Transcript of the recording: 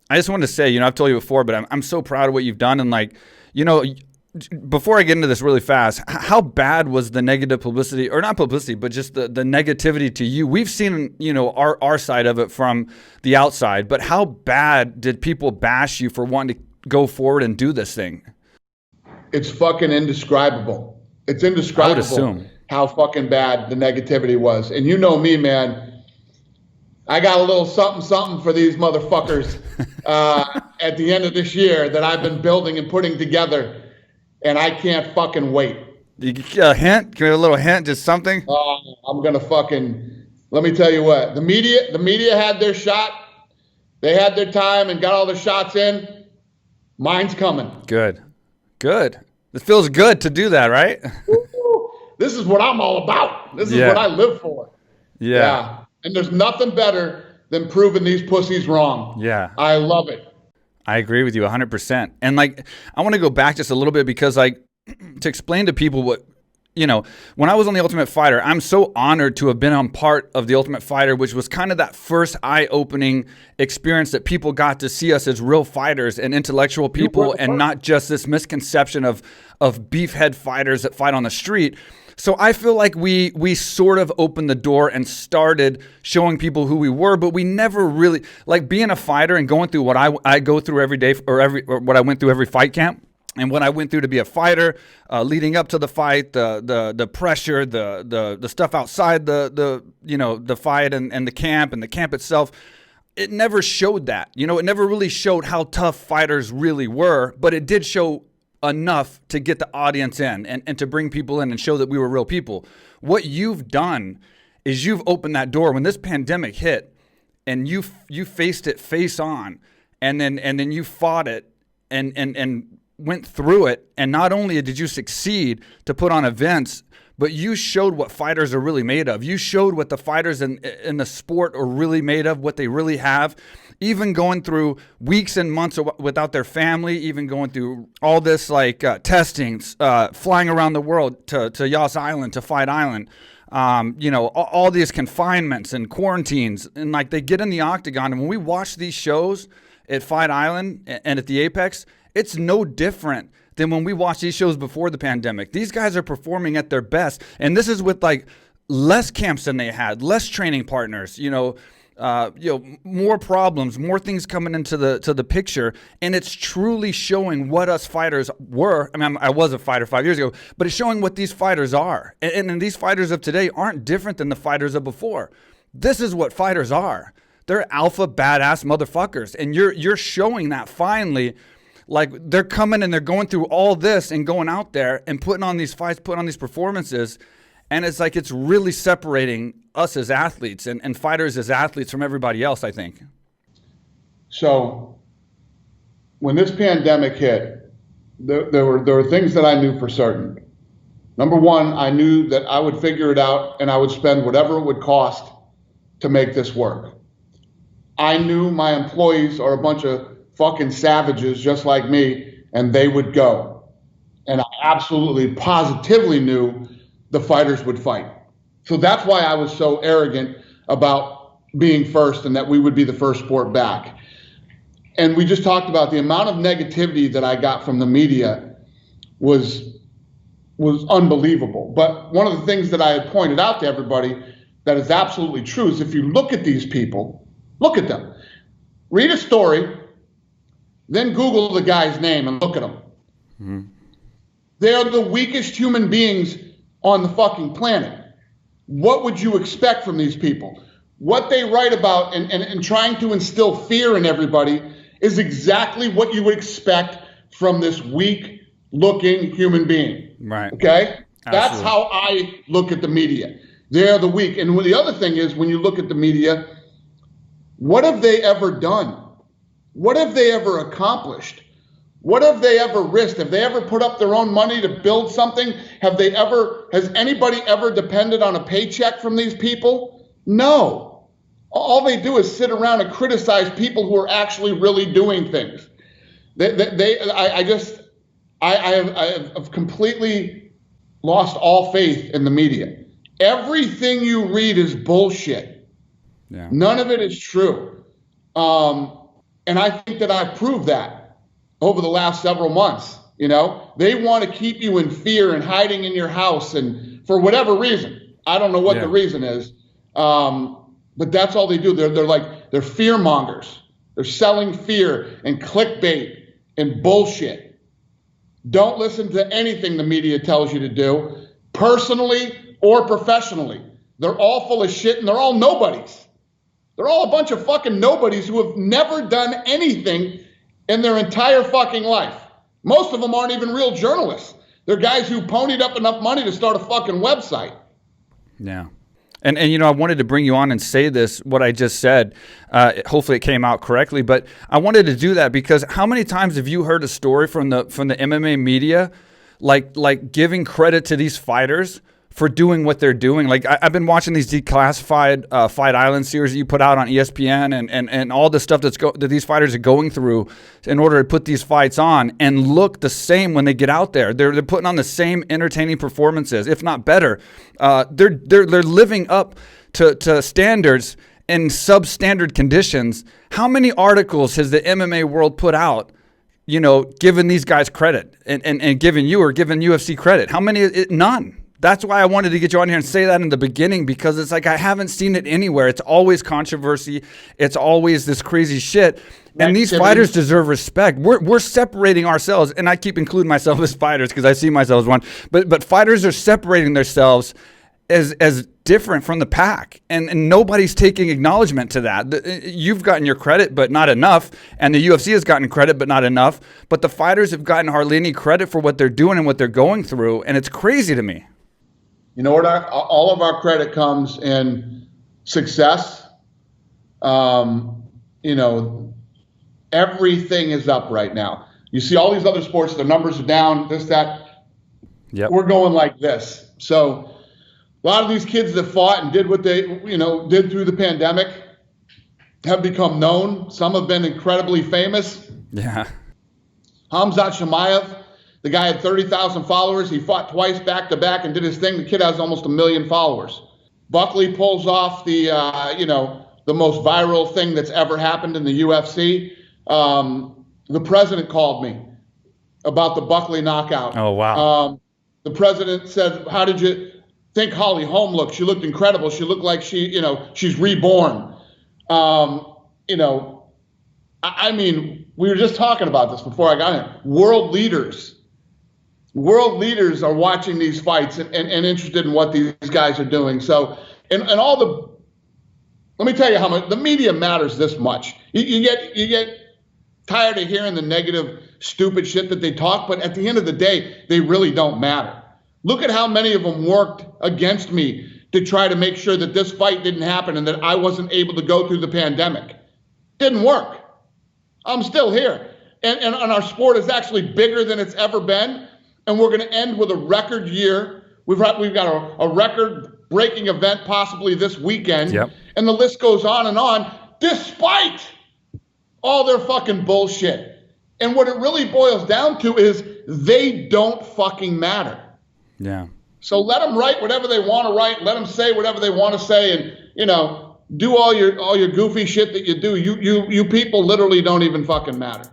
I just wanted to say, I've told you before, but I'm so proud of what you've done. And like, before I get into this really fast, how bad was the negative publicity, or not publicity, but just the negativity to you? We've seen, our side of it from the outside, but how bad did people bash you for wanting to go forward and do this thing? It's fucking indescribable. It's indescribable. I would assume. How fucking bad the negativity was. And you know me, man. I got a little something for these motherfuckers at the end of this year that I've been building and putting together. And I can't fucking wait. You get a hint? Give me a little hint, just something? I'm going to fucking, let me tell you what. The media had their shot. They had their time and got all the shots in. Mine's coming. Good. It feels good to do that, right? This is what I'm all about. This is what I live for. Yeah. And there's nothing better than proving these pussies wrong. Yeah. I love it. I agree with you 100%. And like, I want to go back just a little bit because like, to explain to people what, when I was on The Ultimate Fighter, I'm so honored to have been on part of The Ultimate Fighter, which was kind of that first eye-opening experience that people got to see us as real fighters and intellectual people, and not just this misconception of beefhead fighters that fight on the street. So I feel like we sort of opened the door and started showing people who we were, but we never really, like being a fighter and going through what I go through every day, or what I went through every fight camp. And what I went through to be a fighter, leading up to the fight, the pressure, the stuff outside the fight and the camp itself, it never showed that. It never really showed how tough fighters really were, but it did show enough to get the audience in and to bring people in and show that we were real people. What you've done is you've opened that door when this pandemic hit, and you faced it face on, and then you fought it and went through it, and not only did you succeed to put on events, but you showed what fighters are really made of. You showed what the fighters in the sport are really made of, what they really have, even going through weeks and months without their family, even going through all this like testings, flying around the world to Yas Island, to Fight Island, all these confinements and quarantines, and like they get in the octagon, and when we watch these shows at Fight Island and at the Apex, it's no different than when we watched these shows before the pandemic. These guys are performing at their best. And this is with like less camps than they had, less training partners, more problems, more things coming into the picture. And it's truly showing what us fighters were. I mean, I was a fighter 5 years ago, but it's showing what these fighters are. And these fighters of today aren't different than the fighters of before. This is what fighters are. They're alpha badass motherfuckers. And you're showing that finally. Like they're coming and they're going through all this and going out there and putting on these fights, putting on these performances. And it's like it's really separating us as athletes and fighters as athletes from everybody else, I think. So when this pandemic hit, there were things that I knew for certain. Number one, I knew that I would figure it out and I would spend whatever it would cost to make this work. I knew my employees are a bunch of fucking savages just like me, and they would go. And I absolutely positively knew the fighters would fight. So that's why I was so arrogant about being first and that we would be the first sport back. And we just talked about the amount of negativity that I got from the media was unbelievable. But one of the things that I had pointed out to everybody that is absolutely true is if you look at these people, look at them, read a story, then Google the guy's name and look at them. Mm-hmm. They're the weakest human beings on the fucking planet. What would you expect from these people? What they write about and trying to instill fear in everybody is exactly what you would expect from this weak-looking human being. Right. Okay? Absolutely. That's how I look at the media. They're the weak. And the other thing is, when you look at the media, what have they ever done? What have they ever accomplished? What have they ever risked? Have they ever put up their own money to build something? Has anybody ever depended on a paycheck from these people? No. All they do is sit around and criticize people who are actually really doing things. I have completely lost all faith in the media. Everything you read is bullshit. Yeah. None of it is true. And I think that I've proved that over the last several months. You know, they want to keep you in fear and hiding in your house, and for whatever reason. I don't know what the reason is. But that's all they do. They're fear mongers. They're selling fear and clickbait and bullshit. Don't listen to anything the media tells you to do, personally or professionally. They're all full of shit, and they're all nobodies. They're all a bunch of fucking nobodies who have never done anything in their entire fucking life. Most of them aren't even real journalists. They're guys who ponied up enough money to start a fucking website. Yeah. And you know, I wanted to bring you on and say this, what I just said. Hopefully it came out correctly, but I wanted to do that because how many times have you heard a story from the MMA media, like giving credit to these fighters for doing what they're doing? Like I've been watching these declassified Fight Island series that you put out on ESPN and all the stuff that these fighters are going through in order to put these fights on and look the same when they get out there. They're putting on the same entertaining performances, if not better. They're living up to standards in substandard conditions. How many articles has the MMA world put out, you know, giving these guys credit and giving you or giving UFC credit? How many? None. That's why I wanted to get you on here and say that in the beginning, because it's like I haven't seen it anywhere. It's always controversy. It's always this crazy shit. And these fighters deserve respect. We're separating ourselves, and I keep including myself as fighters because I see myself as one. But fighters are separating themselves as different from the pack, and nobody's taking acknowledgement to that. You've gotten your credit, but not enough, and the UFC has gotten credit, but not enough. But the fighters have gotten hardly any credit for what they're doing and what they're going through, and it's crazy to me. You know what? All of our credit comes in success. You know, everything is up right now. You see all these other sports, their numbers are down, this, that. Yep. We're going like this. So a lot of these kids that fought and did what they, you know, did through the pandemic have become known. Some have been incredibly famous. Yeah. Hamzat Chimaev, the guy had 30,000 followers. He fought twice back to back and did his thing. The kid has almost 1 million followers. Buckley pulls off the most viral thing that's ever happened in the UFC. The president called me about the Buckley knockout. Oh, wow. The president said, "How did you think Holly Holm looked? She looked incredible. She looked like she's reborn." I mean, we were just talking about this before I got here. World leaders are watching these fights and interested in what these guys are doing. So, let me tell you how much the media matters this much. You get tired of hearing the negative, stupid shit that they talk, but at the end of the day, they really don't matter. Look at how many of them worked against me to try to make sure that this fight didn't happen and that I wasn't able to go through the pandemic. Didn't work. I'm still here. And our sport is actually bigger than it's ever been. And we're going to end with a record year. We've got a record-breaking event possibly this weekend. Yep. And the list goes on, despite all their fucking bullshit. And what it really boils down to is they don't fucking matter. Yeah. So let them write whatever they want to write. Let them say whatever they want to say, and do all your goofy shit that you do. You people literally don't even fucking matter.